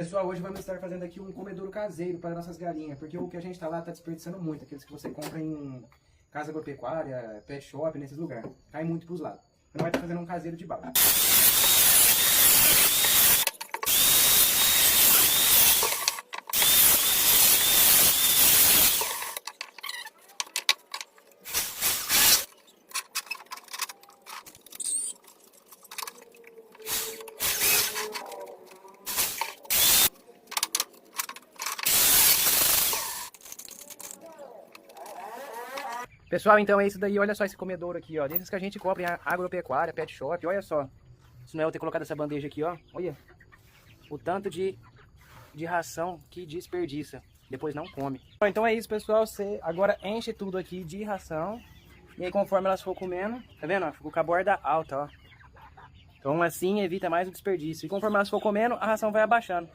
Pessoal, hoje vamos estar fazendo aqui um comedouro caseiro para nossas galinhas, porque o que a gente tá lá tá desperdiçando muito, aqueles que você compra em casa agropecuária, pet shop, nesses lugares. Cai muito pros lados. Então vai estar fazendo um caseiro de bala. Pessoal, então é isso daí, olha só esse comedouro aqui, ó, desses que a gente compra em agropecuária, pet shop, olha só. Se não é eu ter colocado essa bandeja aqui, ó, olha o tanto de ração que desperdiça, depois não come. Então é isso, pessoal, você agora enche tudo aqui de ração, e aí conforme elas for comendo, tá vendo, ó, ficou com a borda alta, ó. Então assim evita mais o desperdício, e conforme elas for comendo, a ração vai abaixando.